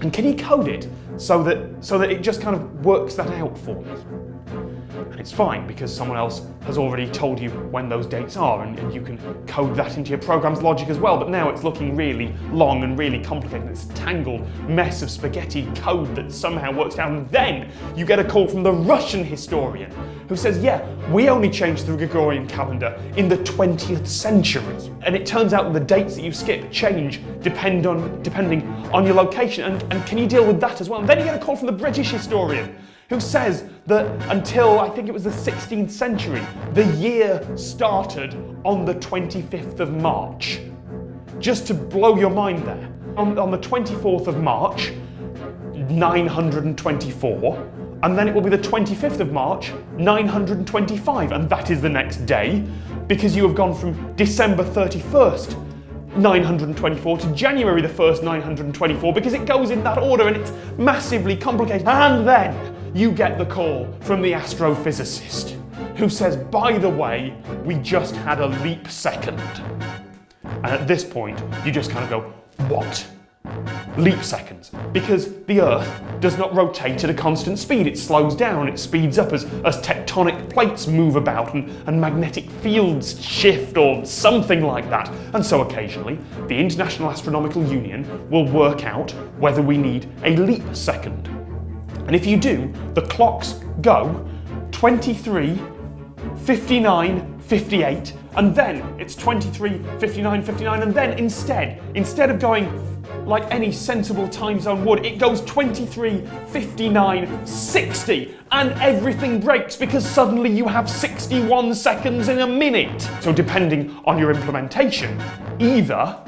And can you code it so that it just kind of works that out for me? And it's fine, because someone else has already told you when those dates are, and you can code that into your program's logic as well. But now it's looking really long and really complicated. It's a tangled mess of spaghetti code that somehow works out. And then you get a call from the Russian historian who says, yeah, we only changed the Gregorian calendar in the 20th century. And it turns out the dates that you skip change depending on your location. And can you deal with that as well? And then you get a call from the British historian who says that until, I think it was the 16th century, the year started on the 25th of March. Just to blow your mind there. On the 24th of March, 924, and then it will be the 25th of March, 925, and that is the next day, because you have gone from December 31st, 924 to January the 1st, 924, because it goes in that order and it's massively complicated. And then you get the call from the astrophysicist who says, by the way, we just had a leap second. And at this point, you just kind of go, what? Leap seconds. Because the Earth does not rotate at a constant speed. It slows down, it speeds up as tectonic plates move about and magnetic fields shift or something like that. And so occasionally, the International Astronomical Union will work out whether we need a leap second. And if you do, the clocks go 23, 59, 58, and then it's 23, 59, 59, and then instead of going like any sensible time zone would, it goes 23, 59, 60, and everything breaks because suddenly you have 61 seconds in a minute. So depending on your implementation, either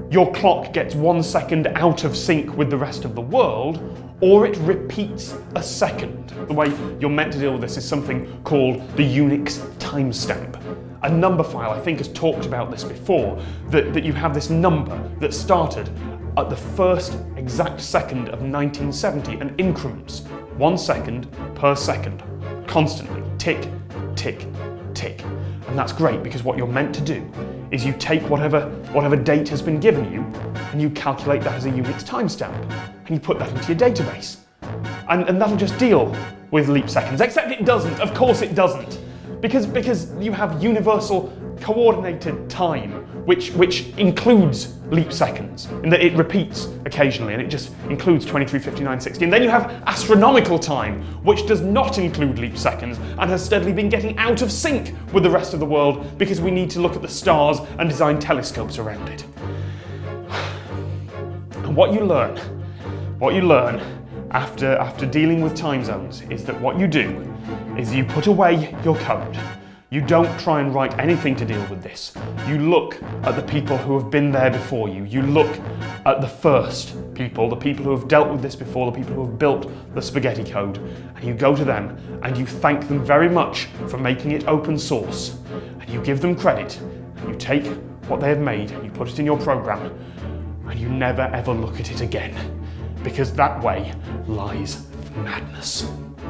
your clock gets 1 second out of sync with the rest of the world, or it repeats a second. The way you're meant to deal with this is something called the Unix timestamp. A number file, I think, has talked about this before, that you have this number that started at the first exact second of 1970 and increments 1 second per second, constantly, tick, tick, tick. And that's great because what you're meant to do is you take whatever date has been given you and you calculate that as a Unix timestamp and you put that into your database. And that'll just deal with leap seconds, except it doesn't. Of course it doesn't. Because you have universal coordinated time, which includes leap seconds, in that it repeats occasionally, and it just includes 23, 59, 60. And then you have astronomical time, which does not include leap seconds, and has steadily been getting out of sync with the rest of the world, because we need to look at the stars and design telescopes around it. And what you learn after dealing with time zones is that what you do is you put away your code. You don't try and write anything to deal with this. You look at the people who have been there before you. You look at the first people, the people who have dealt with this before, the people who have built the spaghetti code, and you go to them and you thank them very much for making it open source, and you give them credit, and you take what they have made and you put it in your program, and you never ever look at it again, because that way lies madness.